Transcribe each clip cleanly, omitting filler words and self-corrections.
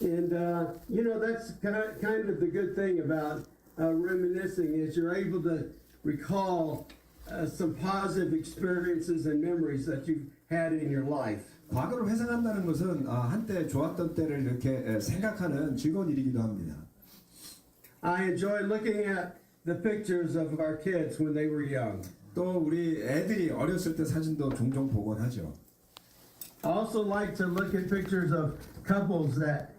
And you know, that's kind of the good thing about reminiscing is you're able to recall some positive experiences and memories that you've had in your life. 과거를 회상한다는 것은 한때 좋았던 때를 이렇게 생각하는 즐거운 일이기도 합니다. I enjoy looking at the pictures of our kids when they were young. 또 우리 애들이 어렸을 때 사진도 종종 보곤 하죠. I also like to look at pictures of couples that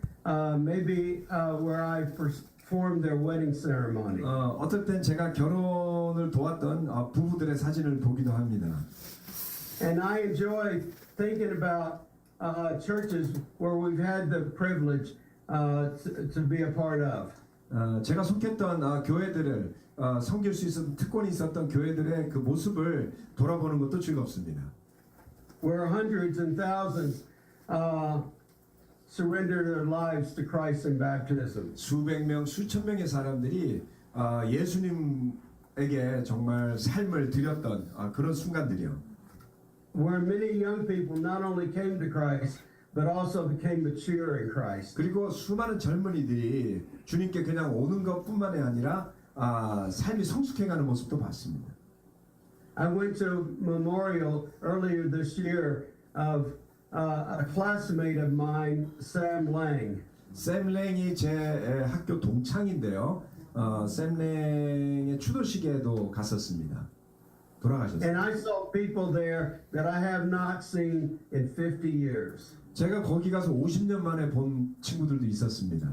maybe where I performed their wedding ceremony. 어떨 땐 제가 결혼을 도왔던 부부들의 사진을 보기도 합니다. And I enjoy thinking about churches where we've had the privilege to be a part of. 제가 속했던 교회들을 섬길 수 있었던 특권이 있었던 교회들의 그 모습을 돌아보는 것도 즐겁습니다. Where hundreds and thousands surrender their lives to Christ in baptism. 수백 명, 수천 명의 사람들이 예수님에게 정말 삶을 드렸던 그런 순간들이요. Where many young people not only came to Christ, but also became mature in Christ. 그리고 수많은 젊은이들이 주님께 그냥 오는 것뿐만이 아니라 삶이 성숙해가는 모습도 봤습니다. I went to a memorial earlier this year of a classmate of mine, Sam Lang. 샘 랭이 제 학교 동창인데요. 샘 랭의 추도식에도 갔었습니다. 돌아가셨어요. And I saw people there that I have not seen in 50 years. 제가 거기 가서 50년 만에 본 친구들도 있었습니다.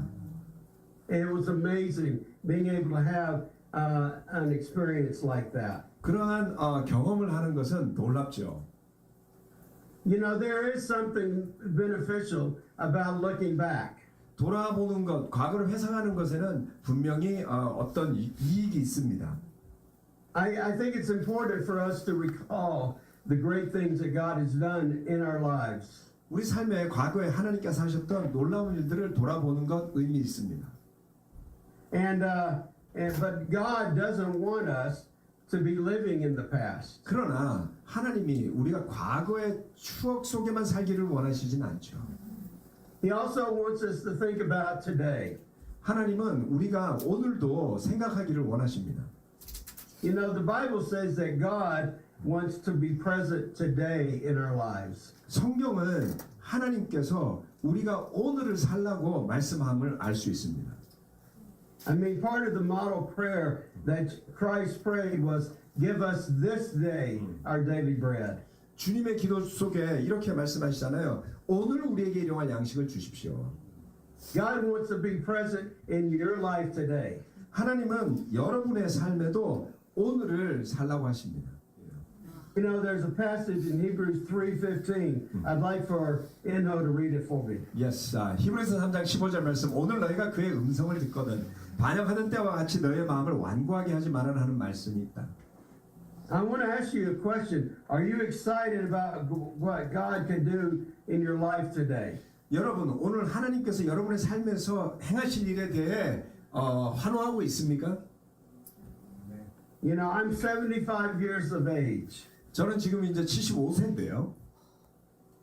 It was amazing being able to have an experience like that. 그러한 경험을 하는 것은 놀랍죠. You know, there is something beneficial about looking back. 돌아보는 것, 과거를 회상하는 것에는 분명히 어떤 이익이 있습니다. I think it's important for us to recall the great things that God has done in our lives. 우리 삶에 과거에 하나님께서 하셨던 놀라운 일들을 돌아보는 것 의미 있습니다. But God doesn't want us to be living in the past. 그러나 하나님이 우리가 과거의 추억 속에만 살기를 원하시진 않죠. He also wants us to think about today. 하나님은 우리가 오늘도 생각하기를 원하십니다. You know, the Bible says that God wants to be present today in our lives. 성경은 하나님께서 우리가 오늘을 살라고 말씀함을 알 수 있습니다. I mean, part of the model prayer that Christ prayed was, give us this day our daily bread. 주님의 기도 속에 이렇게 말씀하시잖아요. 오늘 우리에게 일용할 양식을 주십시오. God wants to be present in your life today. 하나님은 여러분의 삶에도 오늘을 살라고 하십니다. You know, there's a passage in Hebrews 3:15. I'd like for Inho to read it for me. Yes, 히브리서 3장 15절 말씀. 오늘 너희가 그의 음성을 듣거든 반역하는 때와 같이 너희의 마음을 완고하게 하지 말아라 하는 말씀이 있다. I want to ask you a question. Are you excited about what God can do in your life today? 여러분, 오늘 하나님께서 여러분의 삶에서 행하실 일에 대해 환호하고 있습니까? You know, I'm 75 years of age. 저는 지금 이제 75세인데요.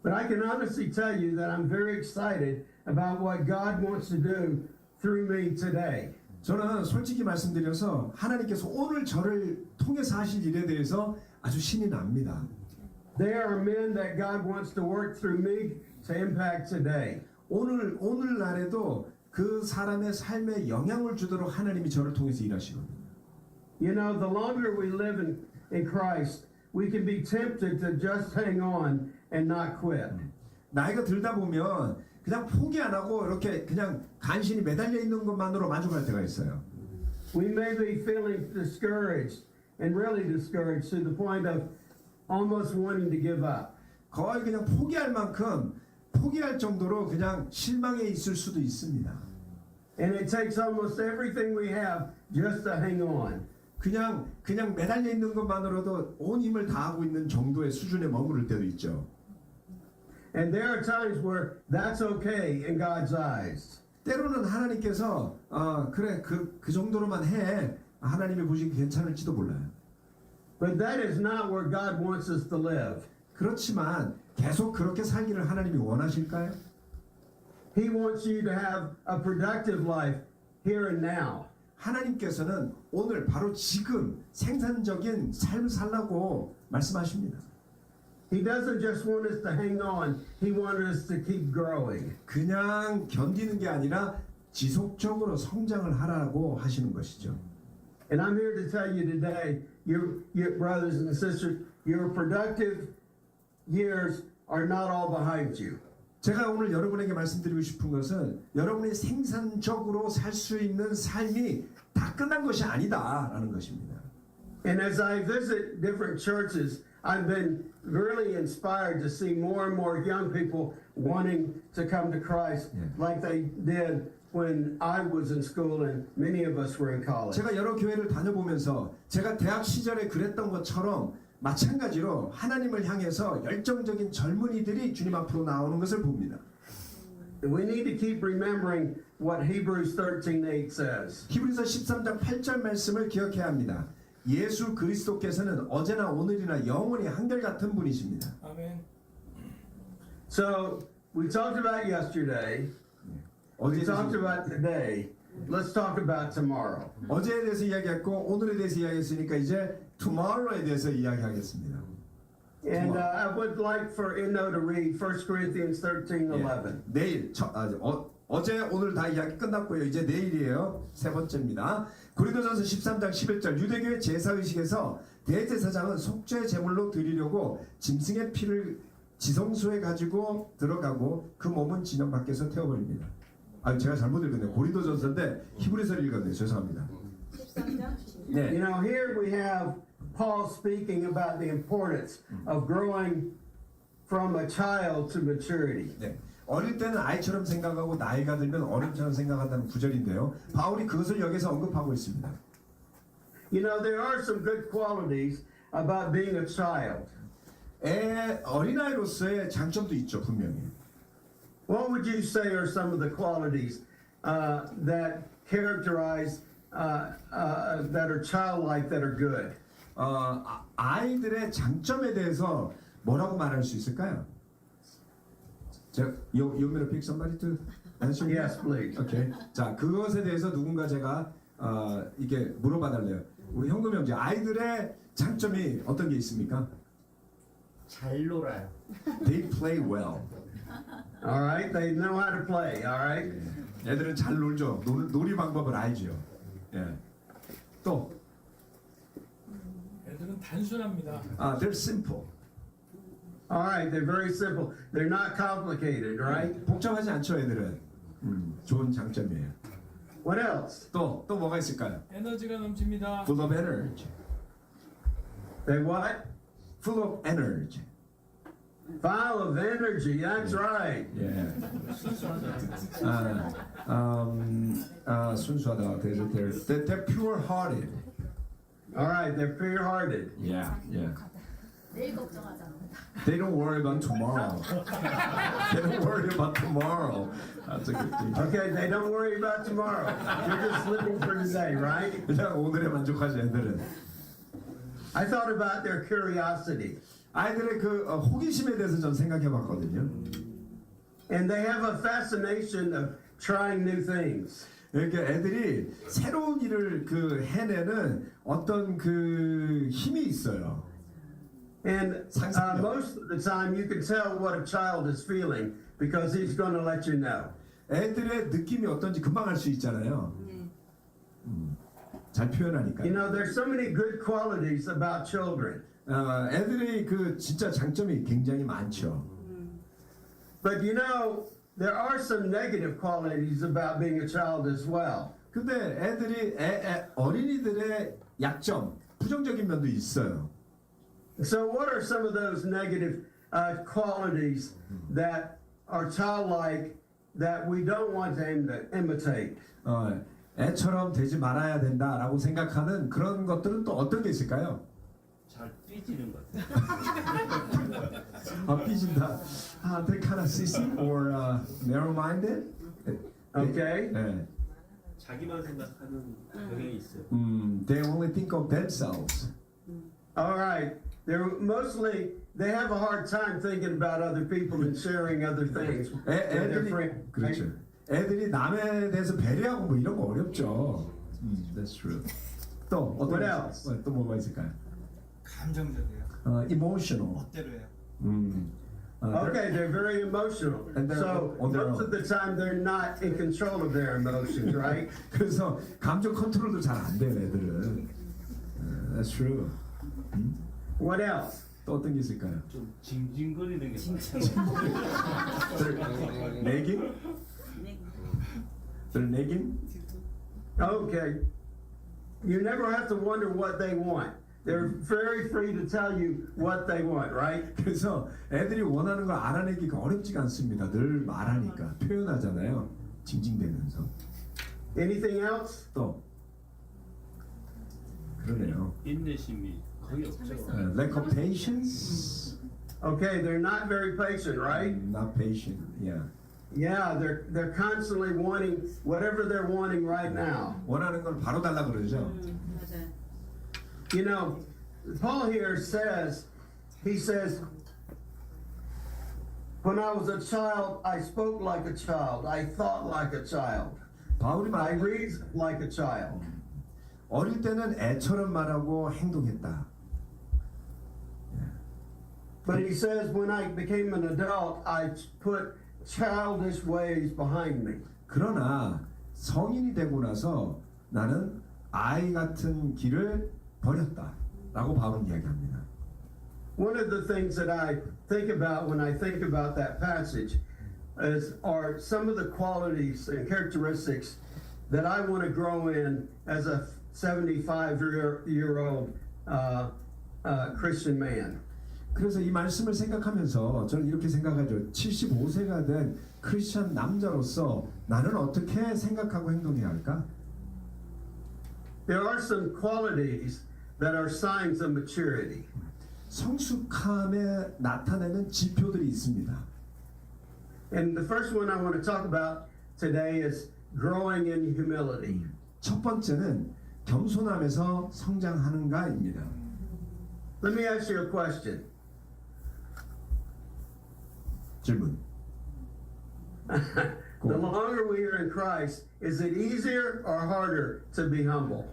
But I can honestly tell you that I'm very excited about what God wants to do through me today. 저는 솔직히 말씀드려서 하나님께서 오늘 저를 통해서 하실 일에 대해서 아주 신이 납니다. There are men that God wants to work through me to impact today. 오늘날에도 그 사람의 삶에 영향을 주도록 하나님이 저를 통해서 일하시거든요. You know, the longer we live in Christ, we can be tempted to just hang on and not quit. 나이가 들다 보면 그냥 포기 안 하고 이렇게 그냥 간신히 매달려 있는 것만으로 만족할 때가 있어요. We may be feeling discouraged and really discouraged to the point of almost wanting to give up. 거의 그냥 포기할 만큼 포기할 정도로 그냥 실망해 있을 수도 있습니다. And it takes almost everything we have just to hang on. 그냥 매달려 있는 것만으로도 온 힘을 다하고 있는 정도의 수준에 머무를 때도 있죠. And there are times where that's okay in God's eyes. 때로는 하나님께서 그래 그 정도로만 해 하나님이 보시기 괜찮을지도 몰라요. But that is not where God wants us to live. 그렇지만 계속 그렇게 살기를 하나님이 원하실까요? He wants you to have a productive life here and now. 하나님께서는 오늘 바로 지금 생산적인 삶을 살라고 말씀하십니다. He doesn't just want us to hang on. He wants us to keep growing. 그냥 견디는 게 아니라 지속적으로 성장을 하라고 하시는 것이죠. And I'm here to tell you today, your brothers and sisters, your productive years are not all behind you. 제가 오늘 여러분에게 말씀드리고 싶은 것은 여러분이 생산적으로 살 수 있는 삶이 다 끝난 것이 아니다라는 것입니다. And as I visit different churches, I've been really inspired to see more and more young people wanting to come to Christ like they did when I was in school and many of us were in college. 제가 여러 교회를 다녀보면서 제가 대학 시절에 그랬던 것처럼 마찬가지로 하나님을 향해서 열정적인 젊은이들이 주님 앞으로 나오는 것을 봅니다. We need to keep remembering what Hebrews 13:8 says. 히브리서 13장 8절 말씀을 기억해야 합니다. 예수 그리스도께서는 어제나 오늘이나 영원히 한결같은 분이십니다. 아멘. So we talked about yesterday. We talked about today. Let's talk about tomorrow. 어제에 대해서 이야기했고 오늘에 대해서 이야기했으니까 이제 tomorrow에 대해서 이야기하겠습니다. And I would like for Inno to read 1 Corinthians 13:11. 내일 어제 오늘 다 이야기 끝났고요. 이제 내일이에요. 세 번째입니다. 고린도전서 13장 11절 유대교의 제사의식에서 대제사장은 속죄 제물로 드리려고 짐승의 피를 지성소에 가지고 들어가고 그 몸은 진영 밖에서 태워버립니다. 제가 잘못 읽었네요. 고린도전서인데 히브리서를 읽었네요. 죄송합니다. 13장 네. You know, here we have Paul speaking about the importance of growing from a child to maturity. 네. 어릴 때는 아이처럼 생각하고 나이가 들면 어른처럼 생각한다는 구절인데요. 바울이 그것을 여기서 언급하고 있습니다. You know, there are some good qualities about being a child. 어린아이로서의 장점도 있죠, 분명히. What would you say are some of the qualities that characterize that are childlike, that are good? 아이들의 장점에 대해서 뭐라고 말할 수 있을까요? You want me to pick somebody to answer? Yes, please. Okay. 자, 그것에 대해서 누군가 제가 이게 물어봐 달래요. 우리 현금 형제, 아이들의 장점이 어떤 게 있습니까? 잘 놀아요. They play well. All right, they know how to play. All right. 애들은 잘 놀죠. 놀이 방법을 알죠. 예. 또, 애들은 단순합니다. they're simple. All right, they're very simple. They're not complicated, right? 복잡하지 않죠, 애들은. 좋은 장점이에요. What else? 또 뭐가 있을까요? 에너지가 넘칩니다. Full of energy. They what? Full of energy. Full of energy. That's right. 예. 순수하다. 순수하다. They're pure-hearted. All right, they're pure-hearted. Yeah. 내일 걱정하지 않는다. They don't worry about tomorrow. They don't worry about tomorrow. That's a good thing. Okay, they don't worry about tomorrow. They're just living for today, right? 그냥 오늘에 만족하지 애들은. I thought about their curiosity. 아이들의 그 호기심에 대해서 전 생각해봤거든요. And they have a fascination of trying new things. 그러니까 애들이 새로운 일을 해내는 어떤 그 힘이 있어요. And most of the time, you can tell what a child is feeling because he's going to let you know. 애들의 느낌이 어떤지 금방 알 수 있잖아요. 잘 표현하니까. You know, there's so many good qualities about children. 애들이 그 진짜 장점이 굉장히 많죠. But you know, there are some negative qualities about being a child as well. 근데 애들이 어린이들의 약점, 부정적인 면도 있어요. So what are some of those negative qualities that are childlike that we don't want to imitate? 애처럼 되지 말아야 된다라고 생각하는 그런 것들은 또 어떤 게 있을까요? 잘 삐지는 것 같아요. 삐진다. They're kind of sissy or narrow-minded. Okay? 네. 자기만 생각하는 경향이 있어요. They only think of themselves. All right. they have a hard time thinking about other people and sharing other things with their 애들이 friends. 그렇죠. 애들이 남에 대해서 배려하고 뭐 이런 거 어렵죠. That's true. 또 어떤 What else? 또 뭐가 있을까요? 감정적이에요. Emotional. 멋대로 해요. Okay, they're very emotional. And they're So on their most of the time they're not in control of their emotions, right? 그래서 감정 컨트롤도 잘 안 돼요, 애들은. That's true. What else? 또 어떤 게 있을까요? 좀 징징거리는 게 많아요. 내긴? They're nagging? Okay. You never have to wonder what they want. They're very free to tell you what they want, right? 그래서 애들이 원하는 걸 알아내기가 어렵지가 않습니다. 늘 말하니까 표현하잖아요. 징징대면서. Anything else? 또 그러네요. 인내심이 거의 없죠. Lack of patience, Okay, they're not very patient, right? not patient. Yeah. Yeah, they're constantly wanting whatever they're wanting right now. 원하는 걸 바로 달라 그러죠. 맞아요. You know, Paul here says, he says, when I was a child, I spoke like a child. I thought like a child. 바울이 I 말 reasoned like a child. 어릴 때는 애처럼 말하고 행동했다. But he says, when I became an adult, I put childish ways behind me. 그러나 성인이 되고 나서 나는 아이 같은 길을 버렸다라고 바울은 이야기합니다. One of the things that I think about when I think about that passage are some of the qualities and characteristics that I want to grow in as a 75-year-old Christian man. 그래서 이 말씀을 생각하면서 저는 이렇게 생각하죠. 75세가 된 크리스천 남자로서 나는 어떻게 생각하고 행동해야 할까? There are some qualities that are signs of maturity. 성숙함에 나타내는 지표들이 있습니다. And the first one I want to talk about today is growing in humility. 첫 번째는 겸손함에서 성장하는가입니다. Let me ask you a question. 질문. The longer we are in Christ, is it easier or harder to be humble?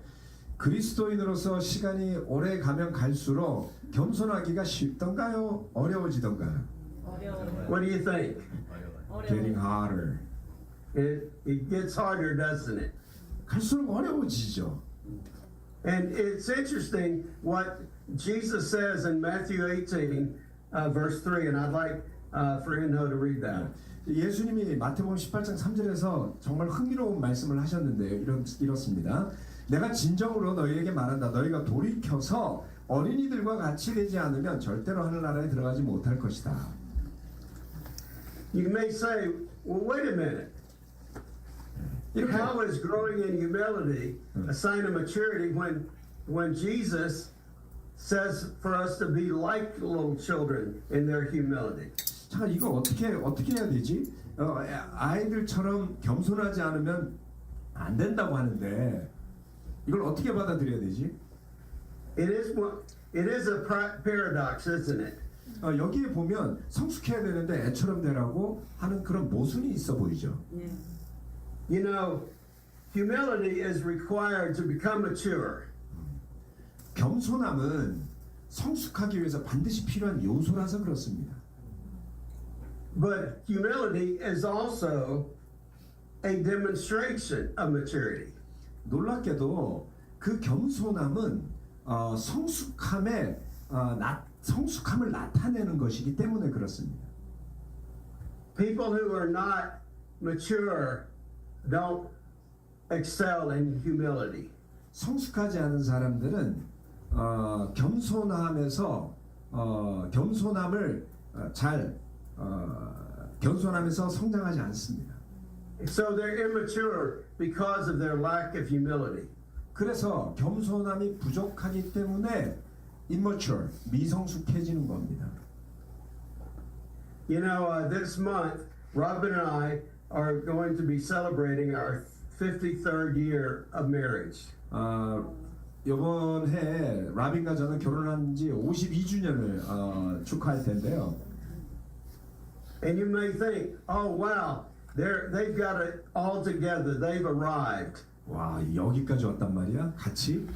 그리스도인으로서 시간이 오래 가면 갈수록 겸손하기가 쉽던가요? 어려워지던가요? 어려워요. What do you think? Getting 어려워요. harder. It gets harder, doesn't it? 갈수록 어려워지죠. And it's interesting what Jesus says in Matthew 18, verse 3, and I'd like for Inho to read that. 예수님이 마태복음 18장 3절에서 정말 흥미로운 말씀을 하셨는데요. 이렇습니다. 내가 진정으로 너희에게 말한다. 너희가 돌이켜서 어린이들과 같이 되지 않으면 절대로 하늘나라에 들어가지 못할 것이다. You may say, well, wait a minute. 이렇게 How is growing in humility a sign of maturity when Jesus says for us to be like little children in their humility? 자, 이거 어떻게 해야 되지? 아이들처럼 겸손하지 않으면 안 된다고 하는데 이걸 어떻게 받아들여야 되지? It is a paradox, isn't it? 여기에 보면 성숙해야 되는데 애처럼 되라고 하는 그런 모순이 있어 보이죠. 네. You know, humility is required to become mature. 겸손함은 성숙하기 위해서 반드시 필요한 요소라서 그렇습니다. But humility is also a demonstration of maturity. 놀랍게도 그 겸손함은 성숙함을 나타내는 것이기 때문에 그렇습니다. People who are not mature don't excel in humility. 성숙하지 않은 사람들은 겸손함에서 성장하지 않습니다. So they're immature because of their lack of humility. 그래서 겸손함이 부족하기 때문에 immature, 미성숙해지는 겁니다. You know, this month, Robin and I are going to be celebrating our 53rd year of marriage. 이번 해 라빈과 저는 결혼한 지 52주년을 축하할 텐데요. And you may think, oh wow, they've got it all together. They've arrived. 와, 여기까지 왔단 말이야? 같이?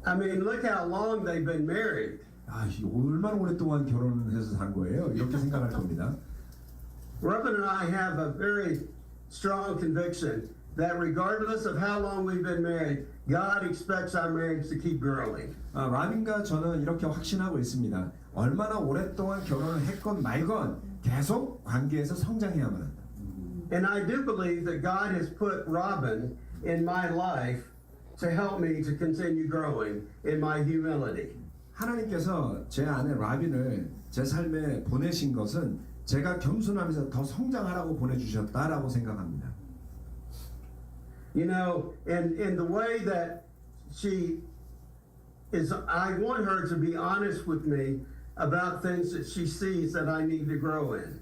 I mean, look how long they've been married. 아, 얼마나 오랫동안 결혼해서 산 거예요? 이렇게 생각할 겁니다. Robin and I have a very strong conviction that regardless of how long we've been married, God expects our marriage to keep growing. 라빈과 저는 이렇게 확신하고 있습니다. 얼마나 오랫동안 결혼을 했건 말건 계속 관계에서 성장해야만 한다. And I do believe that God has put Robin in my life to help me to continue growing in my humility. 하나님께서 제 아내 라빈을 제 삶에 보내신 것은 제가 겸손하면서 더 성장하라고 보내주셨다라고 생각합니다. You know, in the way that she is, I want her to be honest with me about things that she sees that I need to grow in.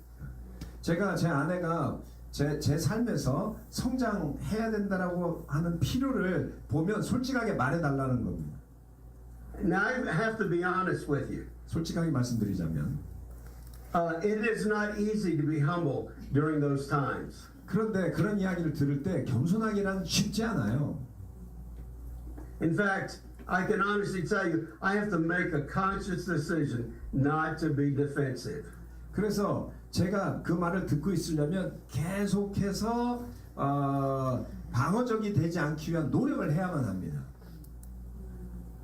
제가 제 아내가 제 삶에서 성장해야 된다라고 하는 필요를 보면 솔직하게 말해달라는 겁니다. Now I have to be honest with you. 솔직하게 말씀드리자면 It is not easy to be humble during those times. 그런데 그런 이야기를 들을 때 겸손하기란 쉽지 않아요. In fact, I can honestly tell you, I have to make a conscious decision not to be defensive. 그래서 제가 그 말을 듣고 있으려면 계속해서 방어적이 되지 않기 위한 노력을 해야만 합니다.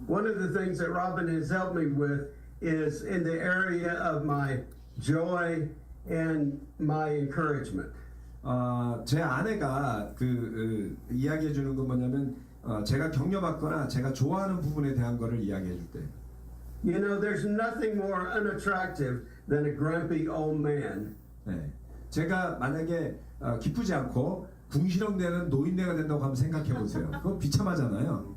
One of the things that Robin has helped me with is in the area of my joy and my encouragement. 제 아내가 이야기해 주는 건 뭐냐면 제가 격려받거나 제가 좋아하는 부분에 대한 거를 이야기해 줄 때. You know, there's nothing more unattractive than a grumpy old man. 네. 제가 만약에 기쁘지 않고 궁시렁대는 노인네가 된다고 하면 생각해 보세요. 그건 비참하잖아요.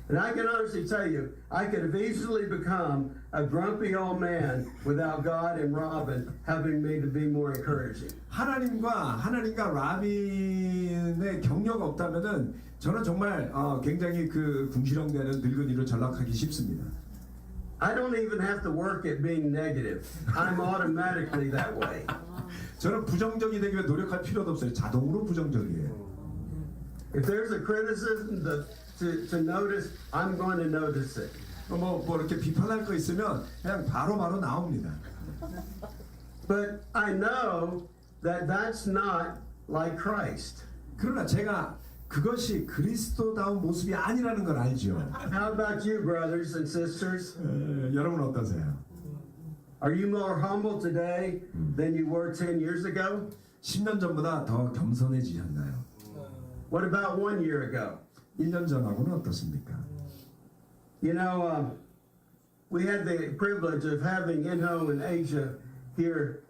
And I can honestly tell you, I could have easily become a grumpy old man without God and Robin helping me to be more encouraging. 하나님과 라빈의 격려가 없다면은 저는 정말 굉장히 그 궁시렁대는 늙은이로 전락하기 쉽습니다. I don't even have to work at being negative. I'm automatically that way. 저는 부정적이 되기 위해 노력할 필요도 없어요. 자동으로 부정적이에요. If there's a criticism to notice, I'm going to notice it. 뭐 이렇게 비판할 거 있으면 그냥 바로 나옵니다. But I know that that's not like Christ. 그러나 제가 그것이 그리스도다운 모습이 아니라는 걸 알죠. How about you, brothers and sisters? 여러분 어떠세요? Are you more humble today than you were 10 years ago? 10년 전보다 더 겸손해지셨나요? What about 1 year ago? 1년 전하고는 어떻습니까? You know, we had the privilege of having Inho in Asia here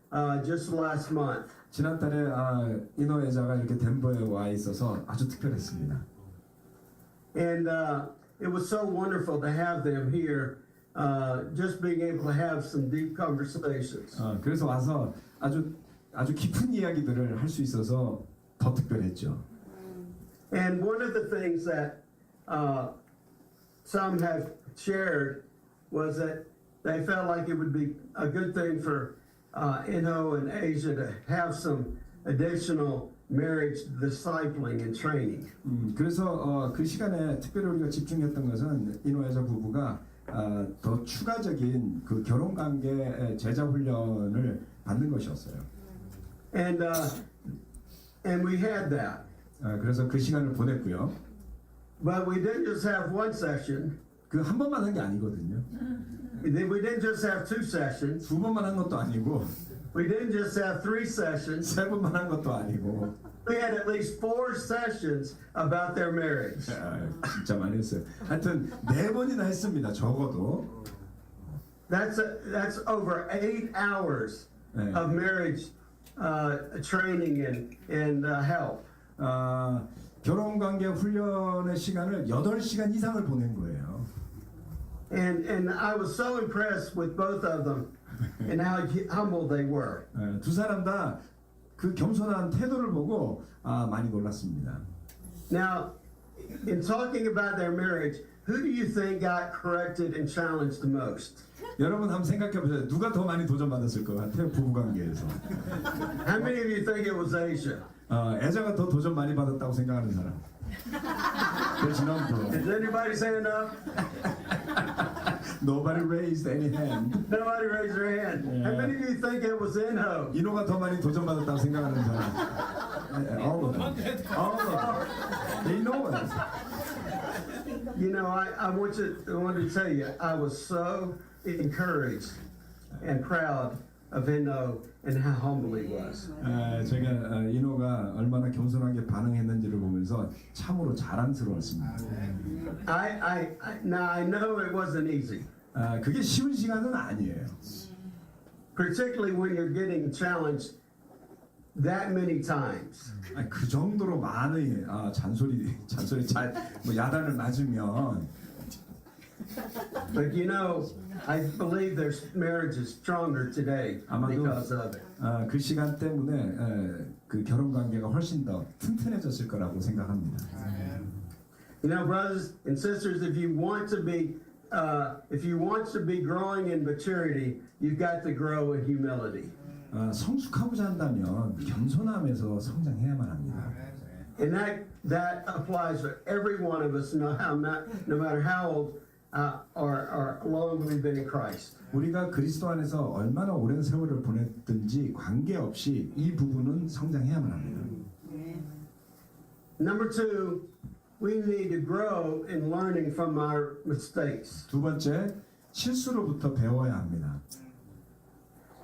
just last month. 지난달에 인호회자가 이렇게 덴버에 와 있어서 아주 특별했습니다. And it was so wonderful to have them here, just being able to have some deep conversations. 그래서 와서 아주 깊은 이야기들을 할 수 있어서 더 특별했죠. And one of the things that some have shared was that they felt like it would be a good thing for Inho and Asia to have some additional marriage discipling and training. 그래서 그 시간에 특별히 우리가 집중했던 것은 인호회자 부부가 더 추가적인 그 결혼 관계 제자 훈련을 받는 것이었어요. And we had that. 그래서 그 시간을 보냈고요. But we didn't just have one session. 그 한 번만 한 게 아니거든요. We didn't just have 2 sessions. 두 번만 한 것도 아니고 We didn't just have 3 sessions. 세 번만 한 것도 아니고 We had at least 4 sessions about their marriage. 진짜 많이 했어요. 하여튼 4번이나 했습니다. 적어도. That's over 8 hours 네. of marriage training and help. 결혼관계 훈련의 시간을 8시간 이상을 보낸 거예요. And I was so impressed with both of them and how humble they were. 두 사람 다 그 겸손한 태도를 보고 많이 놀랐습니다. Now, in talking about their marriage, who do you think got corrected and challenged the most? 여러분 한번 생각해 보세요. 누가 더 많이 도전받았을 것 같아요? 부부 관계에서. How many of you think it was Asia? 애자가 더 도전 많이 받았다고 생각하는 사람. There's number. Does anybody say enough? Nobody raised any hand. Nobody raised their hand. How many of you think it was Inho? 인호가 더 많이 도전받았다고 생각하는 사람. All of them. All of them. They know it. You know, I wanted to tell you, I was so encouraged and proud of Inho and how humble he was. 제가 인호가 얼마나 겸손하게 반응했는지를 보면서 참으로 자랑스러웠습니다. Now I know it wasn't easy, 그게 쉬운 시간은 아니에요. particularly when you're getting challenged that many times. 그 정도로 많은 잔소리 뭐 야단을 맞으면 But you know, I believe their marriage is stronger today because of it. 그 시간 때문에 그 결혼 관계가 훨씬 더 튼튼해졌을 거라고 생각합니다. You know, brothers and sisters, if you want to be growing in maturity, you've got to grow in humility. 성숙하고자 한다면 겸손함에서 성장해야만 합니다. And that applies for every one of us, no matter how old or long we've been in Christ. 우리가 그리스도 안에서 얼마나 오랜 세월을 보냈든지 관계없이 이 부분은 성장해야만 합니다. Number two, we need to grow in learning from our mistakes. 두 번째, 실수로부터 배워야 합니다.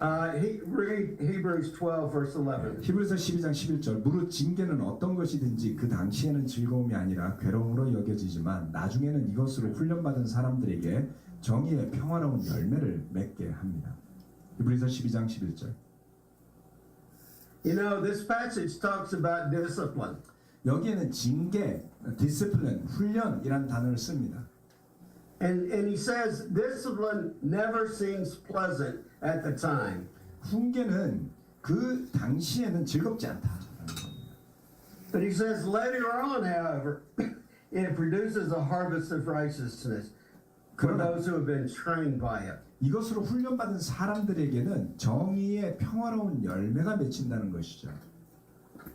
Read Hebrews 12, verse 11. 히브리서 12장 11절 무릇 징계는 어떤 것이든지 그 당시에는 즐거움이 아니라 괴로움으로 여겨지지만 나중에는 이것으로 훈련받은 사람들에게 정의의 평화로운 열매를 맺게 합니다. 히브리서 12장 11절. You know, this passage talks about discipline. 여기에는 징계, discipline, 훈련이란 단어를 씁니다. And he says discipline never seems pleasant at the time. 훈계는 그 당시에는 즐겁지 않다라는 겁니다. But he says later on, however, it produces a harvest of righteousness for those who have been trained by it. 이것으로 훈련받은 사람들에게는 정의의 평화로운 열매가 맺힌다는 것이죠.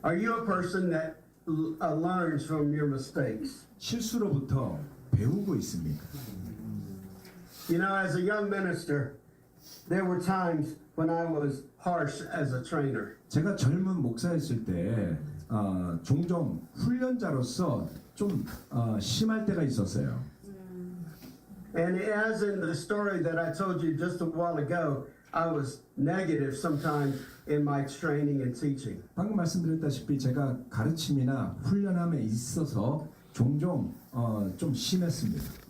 Are you a person that learns from your mistakes? 실수로부터 배우고 있습니까? You know, as a young minister, there were times when I was harsh as a trainer. 제가 젊은 목사였을 때 종종 훈련자로서 좀 심할 때가 있었어요. And as in the story that I told you just a while ago, I was negative sometimes in my training and teaching. 방금 말씀드렸다시피 제가 가르침이나 훈련함에 있어서 종종 좀 심했습니다.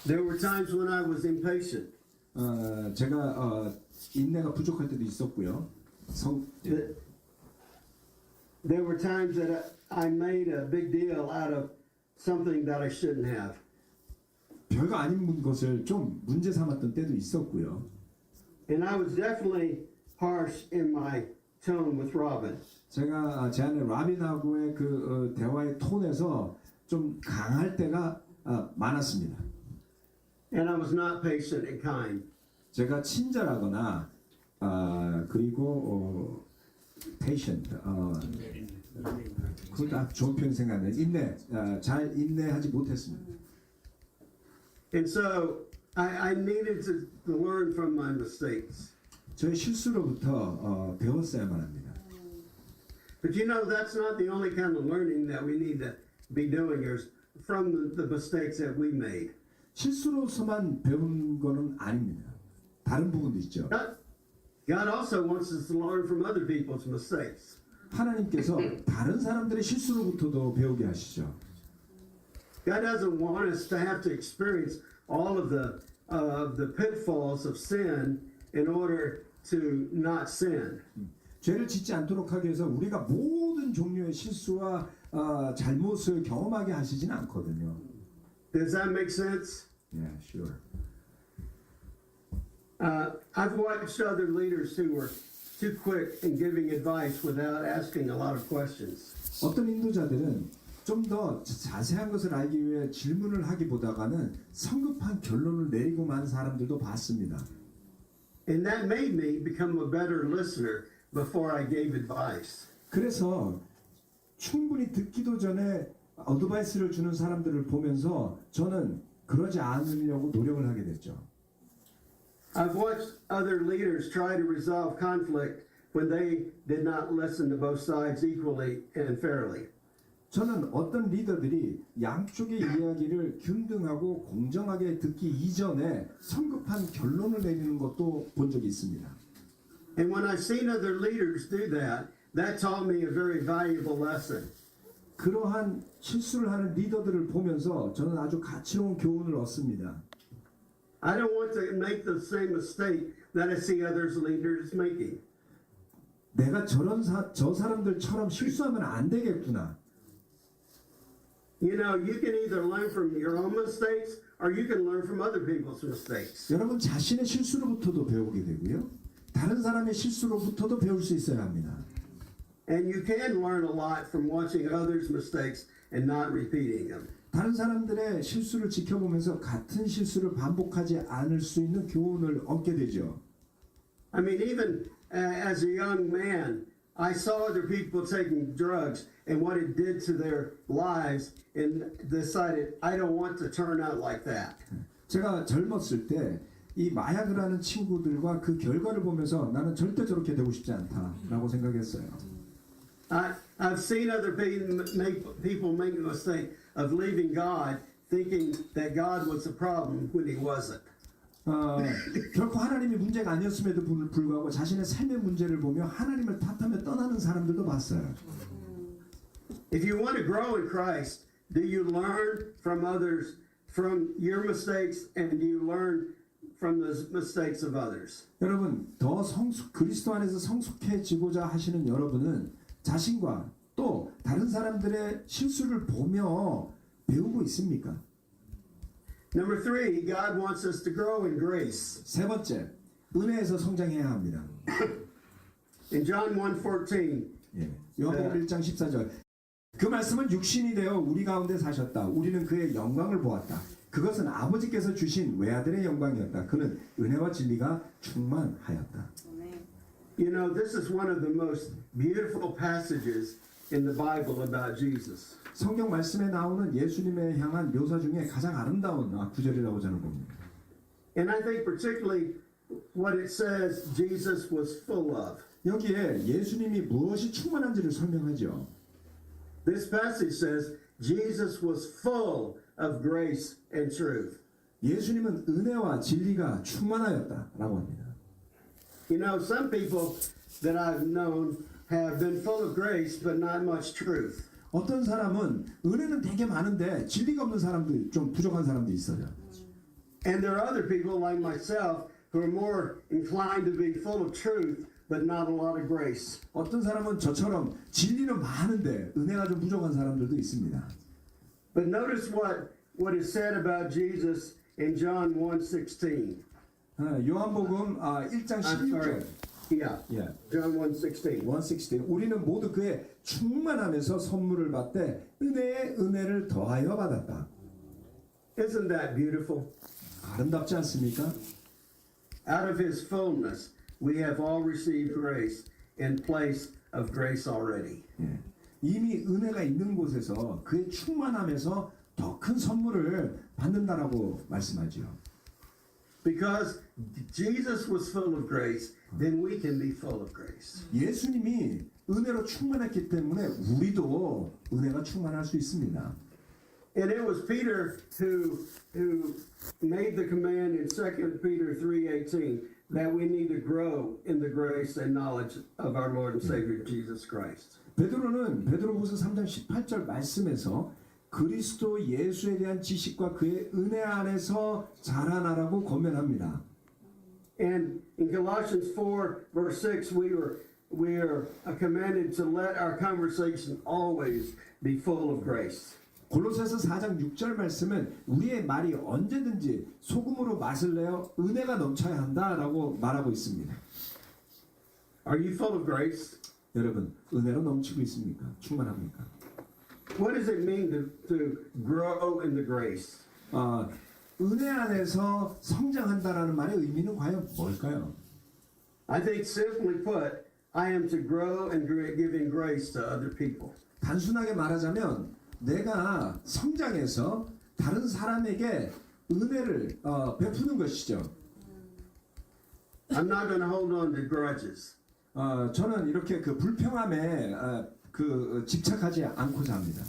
There were times when I was impatient. 제가 인내가 부족할 때도 있었고요. There were times that I made a big deal out of something that I shouldn't have. 별거 아닌 것을 좀 문제 삼았던 때도 있었고요. And I was definitely harsh in my tone with Robin. 제가 제 안에 라빈하고의 그 대화의 톤에서 좀 강할 때가 많았습니다. And I was not patient and kind. 제가 친절하거나 그리고 patient 그거 좋은 표현 생각나요. 인내 잘 인내하지 못했습니다. And so I needed to learn from my mistakes. 저의 실수로부터 배웠어야만 합니다. But you know, that's not the only kind of learning that we need to be doing is from the mistakes that we made. 실수로서만 배운 거는 아닙니다. 다른 부분도 있죠. God also wants us to learn from other people's mistakes. 하나님께서 다른 사람들의 실수로부터도 배우게 하시죠. God doesn't want us to have to experience all of the pitfalls of sin in order to not sin. 죄를 짓지 않도록 하기 위해서 우리가 모든 종류의 실수와 잘못을 경험하게 하시진 않거든요. Does that make sense? Yeah, sure. I've watched other leaders who were too quick in giving advice without asking a lot of questions. 어떤 인도자들은 좀 더 자세한 것을 알기 위해 질문을 하기보다는 성급한 결론을 내리고 만 사람들도 봤습니다. And that made me become a better listener before I gave advice. 그래서 충분히 듣기도 전에 어드바이스를 주는 사람들을 보면서 저는 그러지 않으려고 노력을 하게 됐죠. I've watched other leaders try to resolve conflict when they did not listen to both sides equally and fairly. 저는 어떤 리더들이 양쪽의 이야기를 균등하고 공정하게 듣기 이전에 성급한 결론을 내리는 것도 본 적이 있습니다. And when I've seen other leaders do that, that taught me a very valuable lesson. 그러한 실수를 하는 리더들을 보면서 저는 아주 가치로운 교훈을 얻습니다. I don't want to make the same mistake that I see others leaders making. 내가 저 사람들처럼 실수하면 안 되겠구나. You know, you can either learn from your own mistakes or you can learn from other people's mistakes. 여러분 자신의 실수로부터도 배우게 되고요. 다른 사람의 실수로부터도 배울 수 있어야 합니다. And you can learn a lot from watching others' mistakes and not repeating them. 다른 사람들의 실수를 지켜보면서 같은 실수를 반복하지 않을 수 있는 교훈을 얻게 되죠. I mean, even as a young man, I saw other people taking drugs and what it did to their lives and decided I don't want to turn out like that. 제가 젊었을 때 이 마약을 하는 친구들과 그 결과를 보면서 나는 절대 저렇게 되고 싶지 않다라고 생각했어요. I've seen other people make the mistake of leaving God thinking that God was the problem when he wasn't. 결코 하나님이 문제가 아니었음에도 불구하고 자신의 삶의 문제를 보며 하나님을 탓하며 떠나는 사람들도 봤어요. If you want to grow in Christ, do you learn from others, from your mistakes, and do you learn from the mistakes of others? 여러분 더 그리스도 안에서 성숙해지고자 하시는 여러분은 자신과 또 다른 사람들의 실수를 보며 배우고 있습니까? Number 3, God wants us to grow in grace. 세 번째, 은혜에서 성장해야 합니다. In John 1:14, 요한복음 1장 14절. 그 말씀은 육신이 되어 우리 가운데 사셨다. 우리는 그의 영광을 보았다. 그것은 아버지께서 주신 외아들의 영광이었다. 그는 은혜와 진리가 충만하였다. you know, this is one of the most beautiful passages in the Bible about Jesus. 성경 말씀에 나오는 예수님에 향한 묘사 중에 가장 아름다운 구절이라고 저는 봅니다. And I think particularly what it says Jesus was full of. 여기에 예수님이 무엇이 충만한지를 설명하죠. This passage says Jesus was full of grace and truth. 예수님은 은혜와 진리가 충만하였다라고 합니다. You know, some people that I've known have been full of grace but not much truth. 어떤 사람은 은혜는 되게 많은데 진리가 없는 사람도 좀 부족한 사람도 있어요. And there are other people like myself who are more inclined to be full of truth but not a lot of grace. 어떤 사람은 저처럼 진리는 많은데 은혜가 좀 부족한 사람들도 있습니다. But notice what is said about Jesus in John 1:16. 요한복음 1장 I'm sorry. 16절. Yeah. 예. John 1:16. 1:16. 우리는 모두 그의 충만함에서 선물을 받되 은혜에 은혜를 더하여 받았다. Isn't that beautiful? 아름답지 않습니까? Out of his fullness we have all received grace in place of grace already. 예. 이미 은혜가 있는 곳에서 그의 충만함에서 더 큰 선물을 받는다라고 말씀하죠. Because Jesus was full of grace, then we can be full of grace. 예수님이 은혜로 충만했기 때문에 우리도 은혜가 충만할 수 있습니다. And it was Peter who made the command in 2 Peter 3:18 that we need to grow in the grace and knowledge of our Lord and Savior Jesus Christ. 베드로는 베드로후서 3장 18절 말씀에서 그리스도 예수에 대한 지식과 그의 은혜 안에서 자라나라고 권면합니다. And in Colossians 4:6 we are commanded to let our conversation always be full of grace. 골로새서 4장 6절 말씀은 우리의 말이 언제든지 소금으로 맛을 내어 은혜가 넘쳐야 한다라고 말하고 있습니다. Are you full of grace? 여러분 은혜로 넘치고 있습니까? 충만합니까? What does it mean to grow in the grace? 은혜 안에서 성장한다라는 말의 의미는 과연 뭘까요? I think simply put, I am to grow and giving grace to other people. 단순하게 말하자면 내가 성장해서 다른 사람에게 은혜를 베푸는 것이죠. I'm not going to hold on to grudges. 저는 이렇게 그 불평함에 집착하지 않고자 합니다.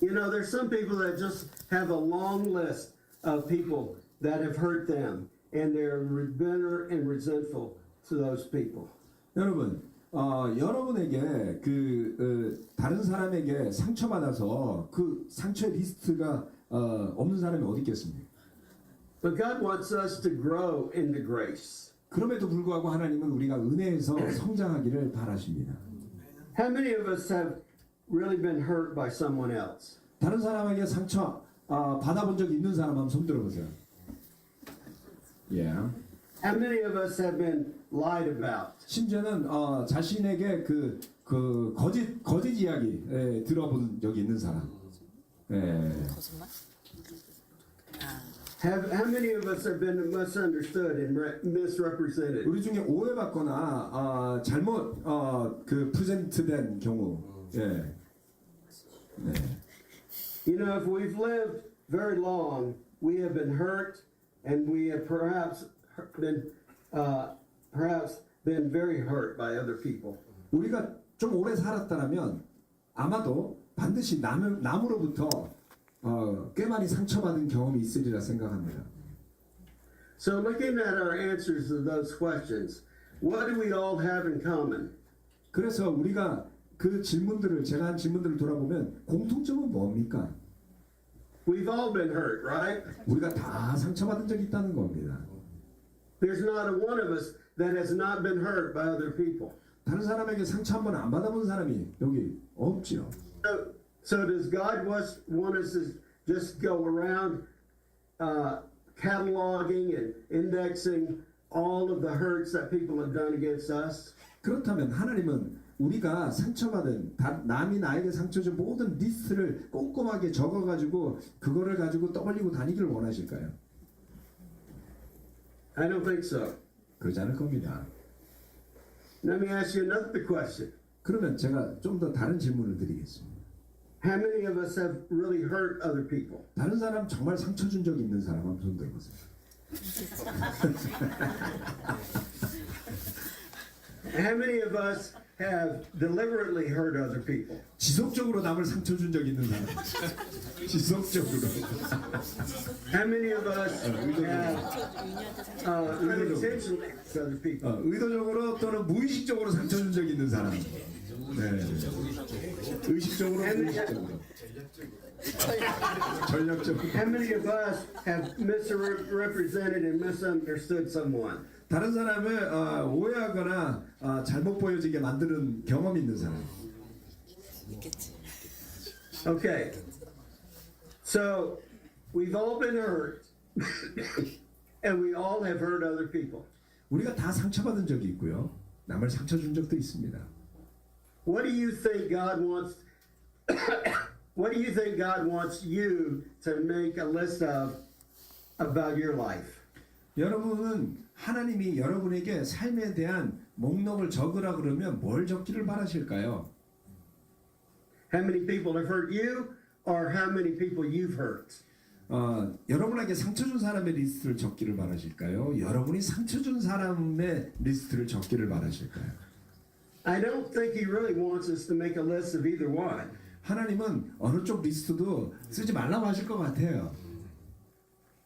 You know, there's some people that just have a long list of people that have hurt them, and they're bitter and resentful to those people. 여러분, 여러분에게 다른 사람에게 상처받아서 그 상처의 리스트가 없는 사람이 어디 있겠습니까? But God wants us to grow in the grace. 그럼에도 불구하고 하나님은 우리가 은혜에서 성장하기를 바라십니다. How many of us have really been hurt by someone else? 다른 사람에게 상처 받아본 적 있는 사람 한번 손 들어보세요. Yeah. How many of us have been lied about? 심지어는 자신에게 그 거짓 이야기 들어본 적이 있는 사람. 거짓말? How many of us have been misunderstood and misrepresented? 우리 중에 오해받거나 잘못 프레젠트된 경우. 예. 네. You know, if we've lived very long, we have been hurt, and we have perhaps been very hurt by other people. 우리가 좀 오래 살았다면 아마도 반드시 남으로부터 꽤 많이 상처받은 경험이 있으리라 생각합니다. So looking at our answers to those questions, what do we all have in common? 그래서 우리가 제가 한 질문들을 돌아보면 공통점은 뭡니까? We've all been hurt, right? 우리가 다 상처받은 적이 있다는 겁니다. There's not a one of us that has not been hurt by other people. 다른 사람에게 상처 한 번 안 받아본 사람이 여기 없지요. So does God want us to just go around cataloging and indexing all of the hurts that people have done against us? 그렇다면 하나님은 우리가 상처받은 남이 나에게 상처 준 모든 리스트를 꼼꼼하게 적어가지고 그거를 가지고 떠벌리고 다니기를 원하실까요? I don't think so. 그러지 않을 겁니다. Let me ask you another question. 그러면 제가 좀 더 다른 질문을 드리겠습니다. How many of us have really hurt other people? 다른 사람 정말 상처 준 적 있는 사람 한번 손 들어보세요. How many of us have deliberately hurt other people? 지속적으로 남을 상처 준 적 있는 사람. 지속적으로. How many of us have unintentionally hurt other people? 의도적으로 또는 무의식적으로 상처 준 적 있는 사람. 네. 의식적으로, 무의식적으로. 전략적으로. How many of us have misrepresented and misunderstood someone? 다른 사람을 오해하거나 잘못 보여지게 만드는 경험이 있는 사람. 있겠지. Okay. So we've all been hurt, and we all have hurt other people. 우리가 다 상처받은 적이 있고요. 남을 상처 준 적도 있습니다. What do you think God wants? What do you think God wants you to make a list of about your life? 여러분은 하나님이 여러분에게 삶에 대한 목록을 적으라 그러면 뭘 적기를 바라실까요? How many people have hurt you, or how many people you've hurt? 여러분에게 상처 준 사람의 리스트를 적기를 바라실까요? 여러분이 상처 준 사람의 리스트를 적기를 바라실까요? I don't think He really wants us to make a list of either one. 하나님은 어느 쪽 리스트도 쓰지 말라고 하실 것 같아요.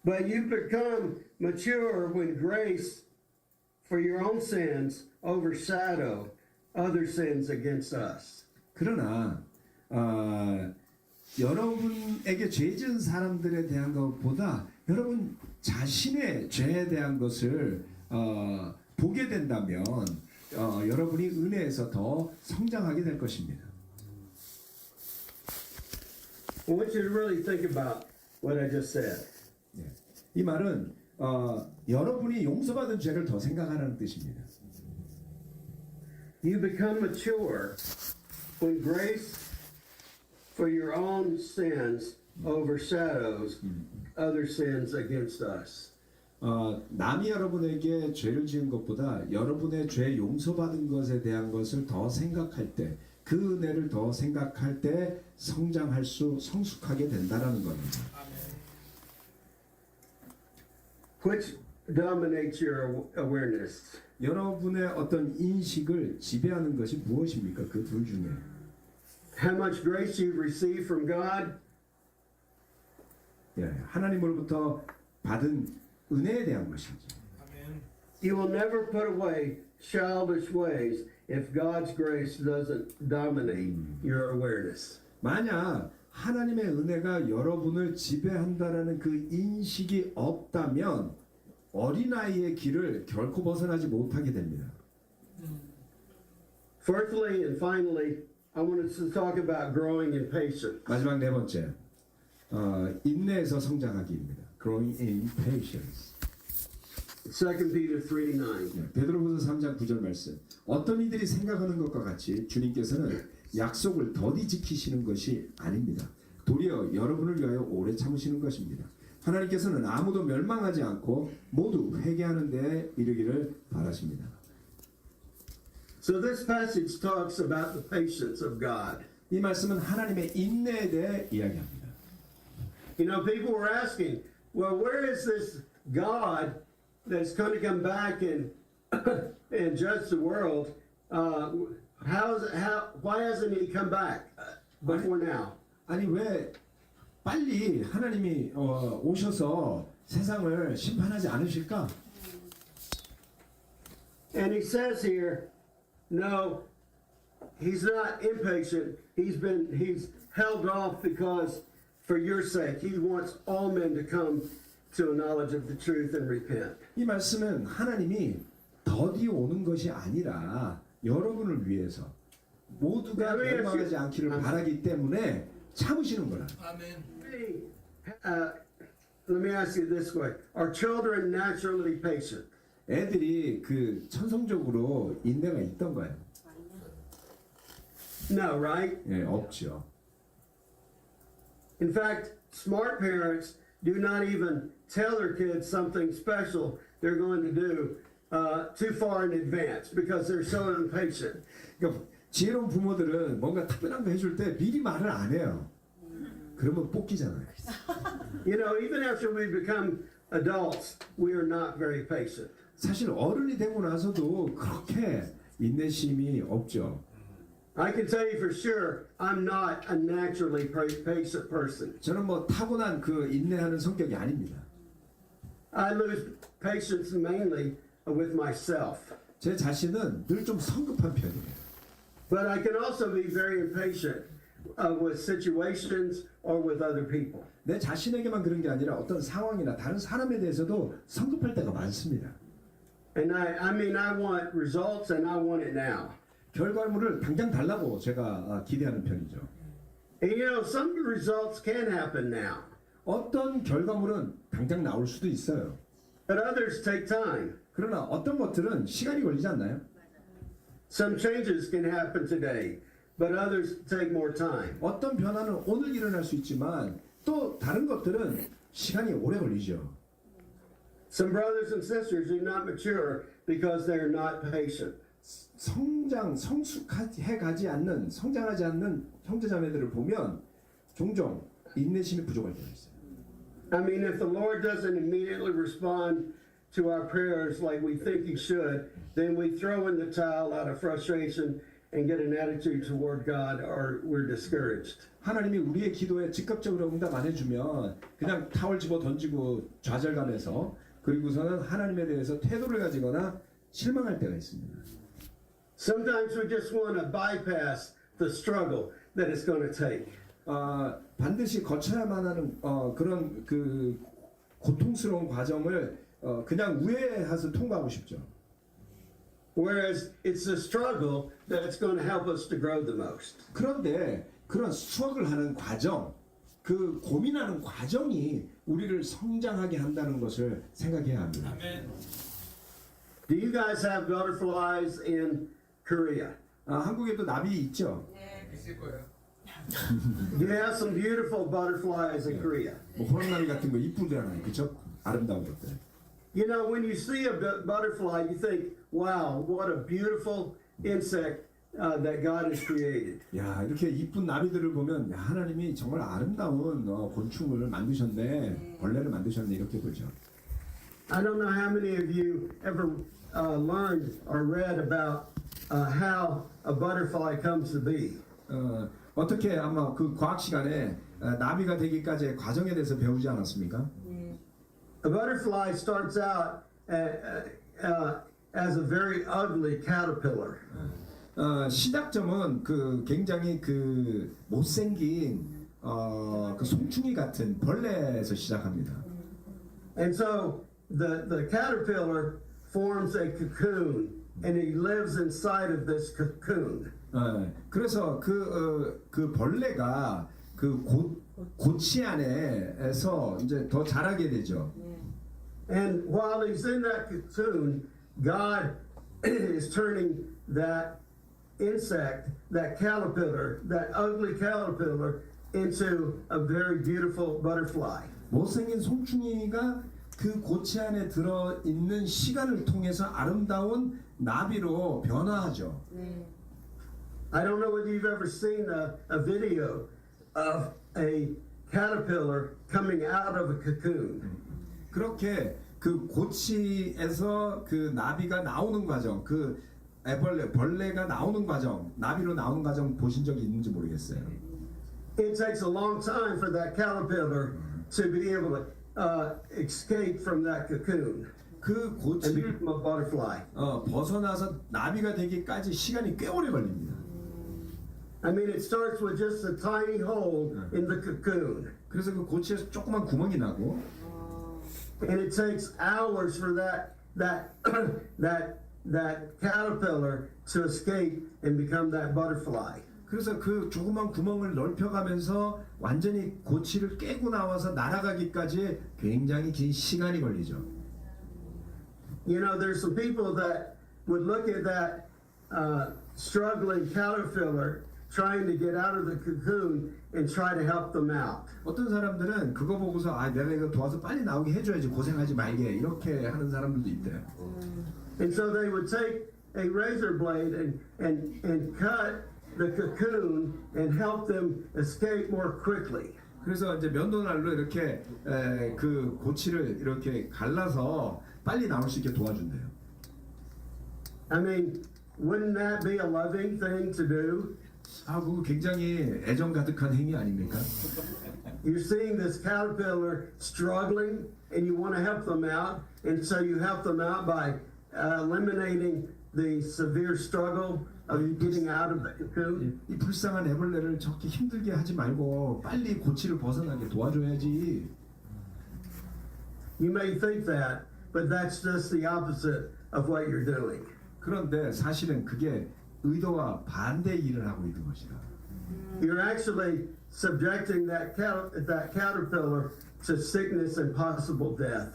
But you become mature when grace for your own sins overshadow other sins against us. 그러나 여러분에게 죄 지은 사람들에 대한 것보다 여러분 자신의 죄에 대한 것을 보게 된다면 여러분이 은혜에서 더 성장하게 될 것입니다. I want you to really think about what I just said. 이 말은 여러분이 용서받은 죄를 더 생각하라는 뜻입니다. You become mature when grace for your own sins overshadows other sins against us. 남이 여러분에게 죄를 지은 것보다 여러분의 죄 용서받은 것에 대한 것을 더 생각할 때, 그 은혜를 더 생각할 때 성장할 수, 성숙하게 된다라는 겁니다. Which dominates your awareness? 여러분의 어떤 인식을 지배하는 것이 무엇입니까? 그 둘 중에. How much grace you've received from God, 예, 하나님으로부터 받은 은혜에 대한 것인지. you will never put away childish ways if God's grace doesn't dominate your awareness. 만약 하나님의 은혜가 여러분을 지배한다라는 그 인식이 없다면 어린아이의 길을 결코 벗어나지 못하게 됩니다. Fourthly and finally, I wanted to talk about growing in patience. 마지막 네 번째, 인내에서 성장하기입니다. Growing in patience. 2 Peter 3:9. 베드로후서 3장 9절 말씀. 어떤 이들이 생각하는 것과 같이 주님께서는 약속을 더디 지키시는 것이 아닙니다. 도리어 여러분을 위하여 오래 참으시는 것입니다. 하나님께서는 아무도 멸망하지 않고 모두 회개하는 데에 이르기를 바라십니다. So this passage talks about the patience of God. 이 말씀은 하나님의 인내에 대해 이야기합니다. You know, people were asking, well, where is this God that's going to come back and and judge the world? Why hasn't he come back before now? 아니 왜 빨리 하나님이 오셔서 세상을 심판하지 않으실까? And he says here, no, he's not impatient. He's held off because for your sake, he wants all men to come to a knowledge of the truth and repent. 이 말씀은 하나님이 더디 오는 것이 아니라 여러분을 위해서 모두가 멸망하지 않기를 바라기 때문에 참으시는 거라. Let me ask you this way: are children naturally patient? 애들이 그 천성적으로 인내가 있던 거예요. No, right? 예, 없죠. In fact, smart parents do not even tell their kids something special they're going to do too far in advance because they're so impatient. 그러니까 지혜로운 부모들은 뭔가 특별한 거 해줄 때 미리 말을 안 해요. 그러면 뽑기잖아요. You know, even after we become adults, we are not very patient. 사실 어른이 되고 나서도 그렇게 인내심이 없죠. I can tell you for sure, I'm not a naturally patient person. 저는 뭐 타고난 그 인내하는 성격이 아닙니다. I lose patience mainly with myself. 제 자신은 늘 좀 성급한 편이에요. But I can also be very impatient with situations or with other people. 내 자신에게만 그런 게 아니라 어떤 상황이나 다른 사람에 대해서도 성급할 때가 많습니다. And I mean, I want results and I want it now. 결과물을 당장 달라고 제가 기대하는 편이죠. And you know, some results can happen now, 어떤 결과물은 당장 나올 수도 있어요. but others take time. 그러나 어떤 것들은 시간이 걸리지 않나요? Some changes can happen today, but others take more time. 어떤 변화는 오늘 일어날 수 있지만 또 다른 것들은 시간이 오래 걸리죠. Some brothers and sisters do not mature because they are not patient. 성장하지 않는 형제자매들을 보면 종종 인내심이 부족할 때가 있어요. I mean, if the Lord doesn't immediately respond to our prayers like we think He should, then we throw in the towel out of frustration and get an attitude toward God, or we're discouraged. 하나님이 우리의 기도에 즉각적으로 응답 안 해주면 그냥 타월 집어 던지고 좌절감에서 그리고서는 하나님에 대해서 태도를 가지거나 실망할 때가 있습니다. Sometimes we just want to bypass the struggle that it's going to take. 반드시 거쳐야만 하는 그런 그 고통스러운 과정을 그냥 우회해서 통과하고 싶죠. Whereas it's the struggle that's going to help us to grow the most. 그런데 그런 수학을 하는 과정, 그 고민하는 과정이 우리를 성장하게 한다는 것을 생각해야 합니다. Do you guys have butterflies in Korea? 한국에도 나비 있죠? 있을 거예요. You have some beautiful butterflies in Korea. 뭐 호랑나비 같은 거 이쁘잖아요, 그렇죠? 아름다운 것들. You know, when you see a butterfly, you think, wow, what a beautiful insect that God has created. 야, 이렇게 이쁜 나비들을 보면 야, 하나님이 정말 아름다운 곤충을 만드셨네, 벌레를 만드셨네 이렇게 보죠. I don't know how many of you ever learned or read about how a butterfly comes to be. 어떻게 아마 그 과학 시간에 나비가 되기까지의 과정에 대해서 배우지 않았습니까? A butterfly starts out as a very ugly caterpillar. 시작점은 그 굉장히 그 못생긴 그 송충이 같은 벌레에서 시작합니다. And so the caterpillar forms a cocoon and he lives inside of this cocoon. 그래서 그 벌레가 그 고치 안에서 이제 더 자라게 되죠. And while he's in that cocoon, God is turning that insect, that caterpillar, that ugly caterpillar, into a very beautiful butterfly. 못생긴 송충이가 그 고치 안에 들어 있는 시간을 통해서 아름다운 나비로 변화하죠. I don't know whether you've ever seen a video of a caterpillar coming out of a cocoon. 그렇게 그 고치에서 그 나비가 나오는 과정, 그 벌레가 나오는 과정, 나비로 나오는 과정 보신 적이 있는지 모르겠어요. It takes a long time for that caterpillar to be able to escape from that cocoon 그 and 고치를 become a butterfly. 벗어나서 나비가 되기까지 시간이 꽤 오래 걸립니다. I mean, it starts with just a tiny hole in the cocoon, 그래서 그 고치에서 조그만 구멍이 나고 and it takes hours for that caterpillar to escape and become that butterfly. 그래서 그 조그만 구멍을 넓혀가면서 완전히 고치를 깨고 나와서 날아가기까지 굉장히 긴 시간이 걸리죠. You know, there's some people that would look at that struggling caterpillar trying to get out of the cocoon and try to help them out. 어떤 사람들은 그거 보고서 아 내가 이거 도와서 빨리 나오게 해줘야지 고생하지 말게 이렇게 하는 사람들도 있대요. And so they would take a razor blade and cut the cocoon and help them escape more quickly. 그래서 이제 면도날로 이렇게 그 고치를 이렇게 갈라서 빨리 나올 수 있게 도와준대요. I mean, wouldn't that be a loving thing to do? 아 그거 굉장히 애정 가득한 행위 아닙니까? You're seeing this caterpillar struggling and you want to help them out, and so you help them out by eliminating the severe struggle of getting out of the cocoon. 이 불쌍한 애벌레를 저렇게 힘들게 하지 말고 빨리 고치를 벗어나게 도와줘야지. You may think that, but that's just the opposite of what you're doing. 그런데 사실은 그게 의도와 반대의 일을 하고 있는 것이다. You're actually subjecting that caterpillar to sickness and possible death.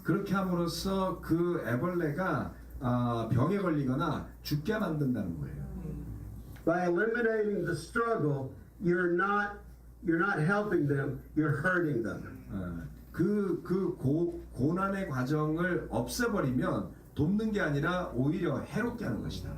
그렇게 함으로써 그 애벌레가 병에 걸리거나 죽게 만든다는 거예요. By eliminating the struggle, you're not helping them, you're hurting them. 고난의 과정을 없애버리면 돕는 게 아니라 오히려 해롭게 하는 것이다.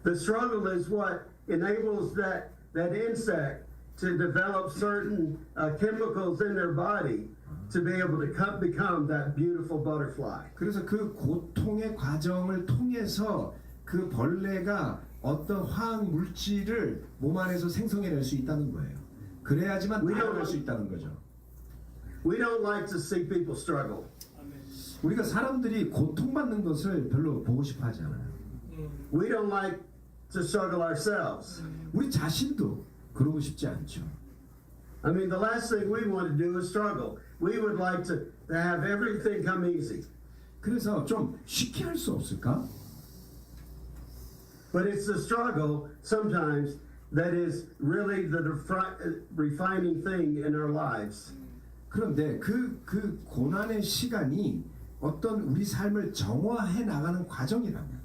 The struggle is what enables that insect to develop certain chemicals in their body to be able to become that beautiful butterfly. 그래서 그 고통의 과정을 통해서 그 벌레가 어떤 화학 물질을 몸 안에서 생성해낼 수 있다는 거예요. 그래야지만 나아갈 수 있다는 거죠. We don't like to see people struggle. 우리가 사람들이 고통받는 것을 별로 보고 싶어 하지 않아요. We don't like to struggle ourselves. 우리 자신도 그러고 싶지 않죠. I mean, the last thing we want to do is struggle. We would like to have everything come easy. 그래서 좀 쉽게 할 수 없을까? But it's the struggle sometimes that is really the refining thing in our lives. 그런데 그 고난의 시간이 어떤 우리 삶을 정화해 나가는 과정이라면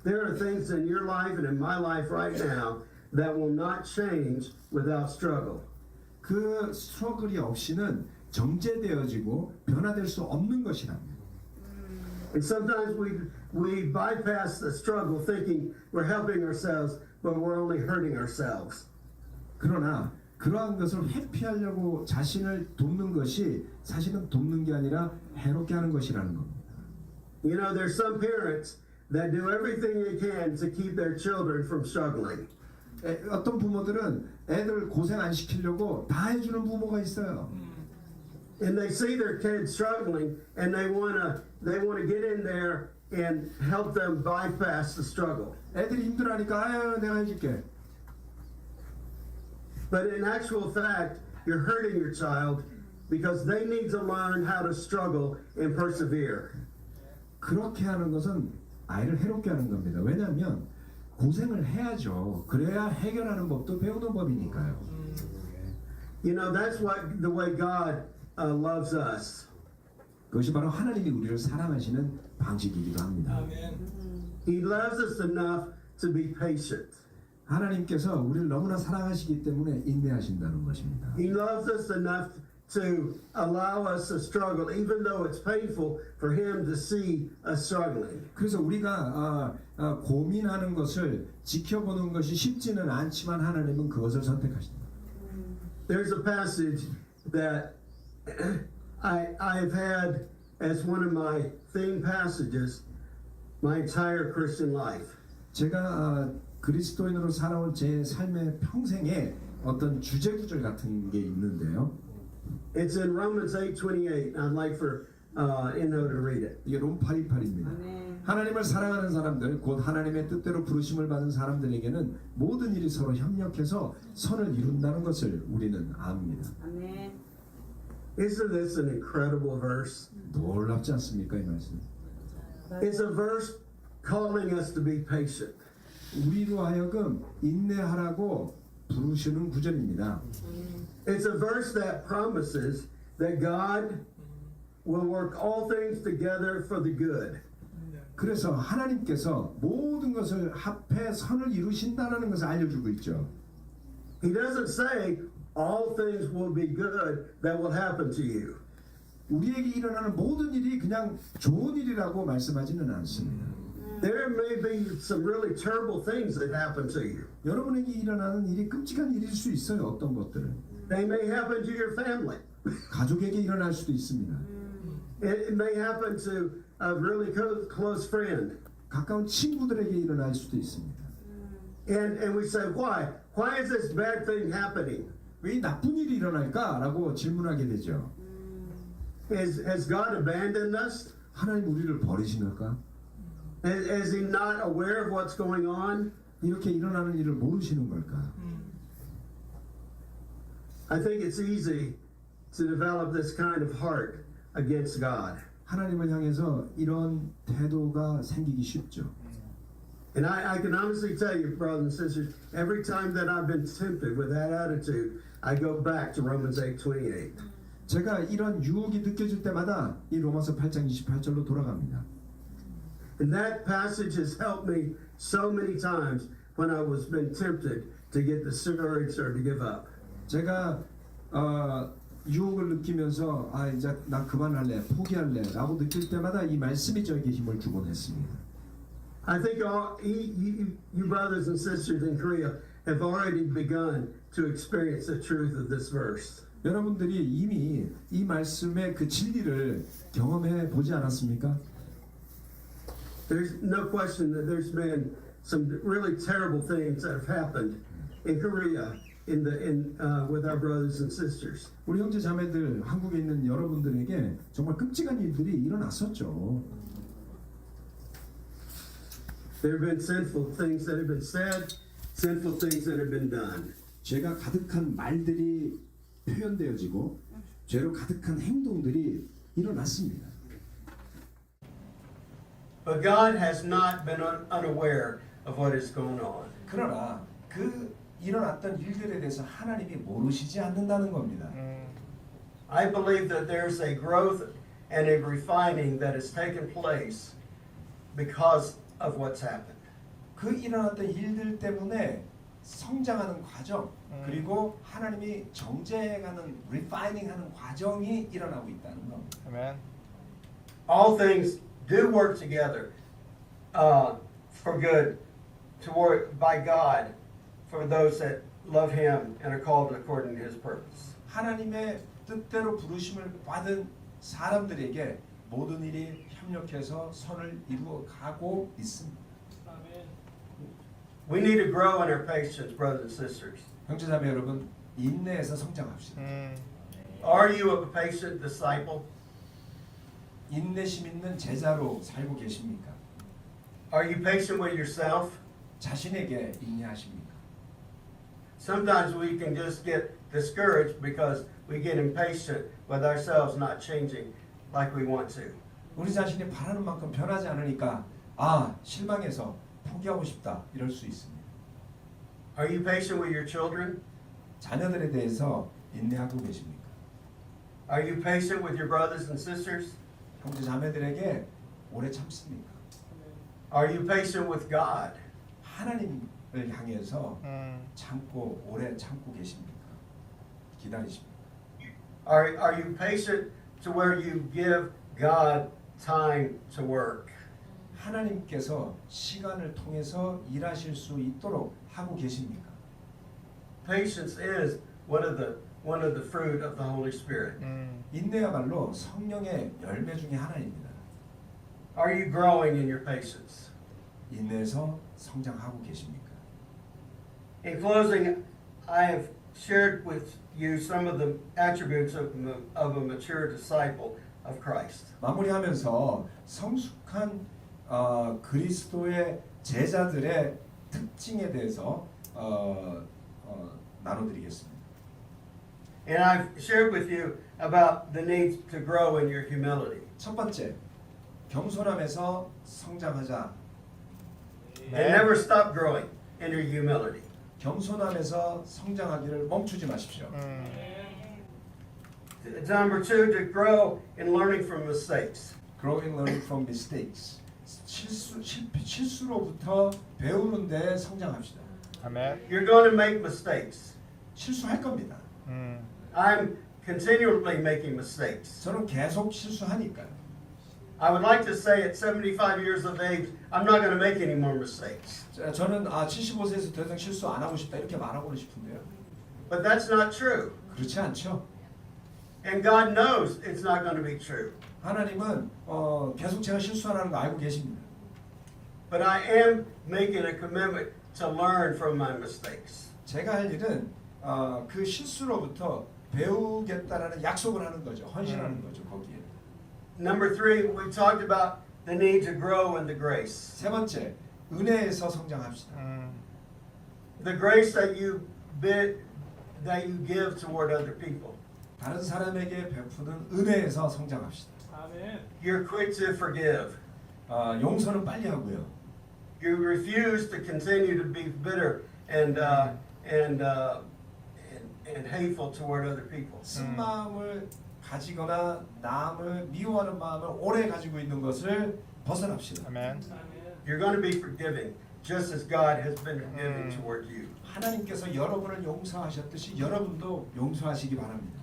There are things in your life and in my life right now that will not change without struggle. 그 스트러글이 없이는 정제되어지고 변화될 수 없는 것이랍니다. And sometimes we bypass the struggle thinking we're helping ourselves, but we're only hurting ourselves. 그러나 그러한 것을 회피하려고 자신을 돕는 것이 사실은 돕는 게 아니라 해롭게 하는 것이라는 겁니다. You know, there's some parents that do everything they can to keep their children from struggling. 어떤 부모들은 애들 고생 안 시키려고 다 해주는 부모가 있어요. And they see their kids struggling, and they wanna get in there and help them bypass the struggle. 애들이 힘들어하니까 아유 내가 해줄게. But in actual fact, you're hurting your child because they need to learn how to struggle and persevere. 그렇게 하는 것은 아이를 해롭게 하는 겁니다. 왜냐하면 고생을 해야죠. 그래야 해결하는 법도 배우는 법이니까요. You know, that's what the way God loves us. 그것이 바로 하나님이 우리를 사랑하시는 방식이기도 합니다. He loves us enough to be patient. 하나님께서 우리를 너무나 사랑하시기 때문에 인내하신다는 것입니다. He loves us enough to allow us to struggle, even though it's painful for Him to see us struggling. 그래서 우리가 고민하는 것을 지켜보는 것이 쉽지는 않지만 하나님은 그것을 선택하신다. There's a passage that I've had as one of my theme passages my entire Christian life. 제가 그리스도인으로 살아온 제 삶의 평생에 어떤 주제 구절 같은 게 있는데요. It's in Romans 8:28. I'd like for Inno to read it. 이게 롬 828입니다. 하나님을 사랑하는 사람들, 곧 하나님의 뜻대로 부르심을 받은 사람들에게는 모든 일이 서로 협력해서 선을 이룬다는 것을 우리는 압니다. Isn't this an incredible verse? 놀랍지 않습니까 이 말씀? It's a verse calling us to be patient. 우리로 하여금 인내하라고 부르시는 구절입니다. It's a verse that promises that God will work all things together for the good. 그래서 하나님께서 모든 것을 합해 선을 이루신다는 것을 알려주고 있죠. He doesn't say all things will be good that will happen to you. 우리에게 일어나는 모든 일이 그냥 좋은 일이라고 말씀하지는 않습니다. There may be some really terrible things that happen to you. 여러분에게 일어나는 일이 끔찍한 일일 수 있어요. 어떤 것들은 They may happen to your family. 가족에게 일어날 수도 있습니다. It may happen to a really close friend. 가까운 친구들에게 일어날 수도 있습니다. And we say, why? Why is this bad thing happening? 왜 이 나쁜 일이 일어날까라고 질문하게 되죠. Has God abandoned us? 하나님 우리를 버리시는가? Is He not aware of what's going on? 이렇게 일어나는 일을 모르시는 걸까? I think it's easy to develop this kind of heart against God. 하나님을 향해서 이런 태도가 생기기 쉽죠. And I can honestly tell you, brothers and sisters, every time that I've been tempted with that attitude, I go back to Romans 8:28. 제가 이런 유혹이 느껴질 때마다 이 로마서 8장 28절로 돌아갑니다. And that passage has helped me so many times when I was been tempted to get discouraged or to give up. 제가 유혹을 느끼면서 아 이제 나 그만할래 포기할래라고 느낄 때마다 이 말씀이 저에게 힘을 주곤 했습니다. I think you brothers and sisters in Korea have already begun to experience the truth of this verse. 여러분들이 이미 이 말씀의 그 진리를 경험해 보지 않았습니까? There's no question that there's been some really terrible things that have happened in Korea with our brothers and sisters. 우리 형제 자매들 한국에 있는 여러분들에게 정말 끔찍한 일들이 일어났었죠. There have been sinful things that have been said, sinful things that have been done. 죄가 가득한 말들이 표현되어지고 죄로 가득한 행동들이 일어났습니다. But God has not been unaware of what is going on. 그러나 그 일어났던 일들에 대해서 하나님이 모르시지 않는다는 겁니다. I believe that there's a growth and a refining that has taken place because of what's happened. 그 일어났던 일들 때문에 성장하는 과정 그리고 하나님이 정제해가는 리파이닝하는 과정이 일어나고 있다는 겁니다. Amen. All things do work together for good toward by God for those that love Him and are called according to His purpose. 하나님의 뜻대로 부르심을 받은 사람들에게 모든 일이 협력해서 선을 이루어 가고 있습니다. We need to grow in our patience, brothers and sisters. 형제자매 여러분, 인내에서 성장합시다. Are you a patient disciple? 인내심 있는 제자로 살고 계십니까? Are you patient with yourself? 자신에게 인내하십니까? Sometimes we can just get discouraged because we get impatient with ourselves not changing like we want to. 우리 자신이 바라는 만큼 변하지 않으니까 아 실망해서 포기하고 싶다 이럴 수 있습니다. Are you patient with your children? 자녀들에 대해서 인내하고 계십니까? Are you patient with your brothers and sisters? 형제 자매들에게 오래 참습니까? Are you patient with God? 하나님을 향해서 참고 오래 참고 계십니까? 기다리십니까? Are you patient to where you give God time to work? 하나님께서 시간을 통해서 일하실 수 있도록 하고 계십니까? Patience is one of the fruit of the Holy Spirit. 인내야말로 성령의 열매 중에 하나입니다. Are you growing in your patience? 인내에서 성장하고 계십니까? In closing, I have shared with you some of the attributes of a mature disciple of Christ. 마무리하면서 성숙한 그리스도의 제자들의 특징에 대해서 나눠드리겠습니다. And I've shared with you about the need to grow in your humility. 첫 번째, 겸손함에서 성장하자. And never stop growing in your humility. 겸손함에서 성장하기를 멈추지 마십시오. Number two, to grow in learning from mistakes. Growing, learning from mistakes. 실수로부터 배우는 데 성장합시다. Amen. You're going to make mistakes. 실수할 겁니다. I'm continually making mistakes. 저는 계속 실수하니까요. I would like to say at 75 years of age, I'm not going to make any more mistakes. 저는 75세에서 더 이상 실수 안 하고 싶다 이렇게 말하고는 싶은데요. But that's not true. 그렇지 않죠. And God knows it's not going to be true. 하나님은 계속 제가 실수하는 거 알고 계십니다. But I am making a commitment to learn from my mistakes. 제가 할 일은 그 실수로부터 배우겠다라는 약속을 하는 거죠. 헌신하는 거죠. 거기에. Number three, we talked about the need to grow in the grace. 세 번째, 은혜에서 성장합시다. The grace that you give toward other people. 다른 사람에게 베푸는 은혜에서 성장합시다. You're quick to forgive. 용서는 빨리 하고요. You refuse to continue to be bitter and hateful toward other people. 쓴 마음을 가지거나 남을 미워하는 마음을 오래 가지고 있는 것을 벗어납시다. Amen. You're going to be forgiving, just as God has been forgiving toward you. 하나님께서 여러분을 용서하셨듯이 여러분도 용서하시기 바랍니다.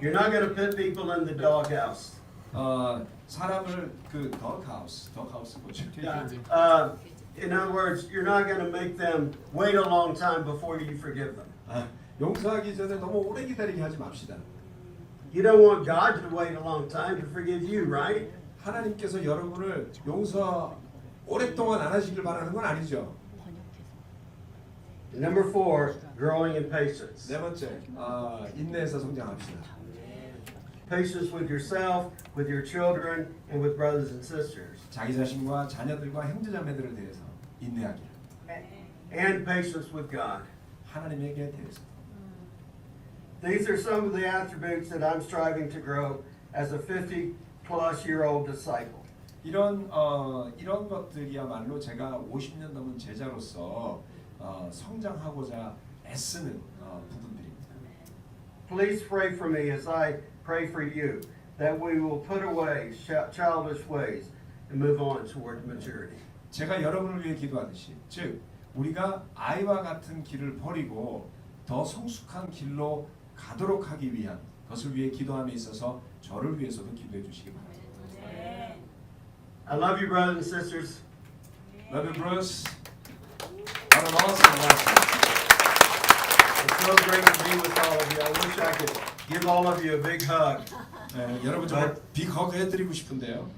You're not going to put people in the doghouse. 사람을 그 doghouse 뭐죠? In other words, you're not going to make them wait a long time before you forgive them. 용서하기 전에 너무 오래 기다리게 하지 맙시다. You don't want God to wait a long time to forgive you, right? 하나님께서 여러분을 용서 오랫동안 안 하시길 바라는 건 아니죠. Number four, growing in patience. 네 번째, 인내에서 성장합시다. Patience with yourself, with your children, and with brothers and sisters. 자기 자신과 자녀들과 형제자매들에 대해서 인내하기. And patience with God. 하나님에게 대해서. These are some of the attributes that I'm striving to grow as a 50-plus-year-old disciple. 이런 것들이야말로 제가 50년 넘은 제자로서 성장하고자 애쓰는 부분들입니다. Please pray for me as I pray for you, that we will put away childish ways and move on toward maturity. 제가 여러분을 위해 기도하듯이, 즉 우리가 아이와 같은 길을 버리고 더 성숙한 길로 가도록 하기 위한 것을 위해 기도함에 있어서 저를 위해서도 기도해 주시기 바랍니다. I love you, brothers and sisters. Love you, Bruce. What an awesome lesson. It's so great to be with all of you. I wish I could give all of you a big hug. 네, 여러분 정말 빅허그 해드리고 싶은데요.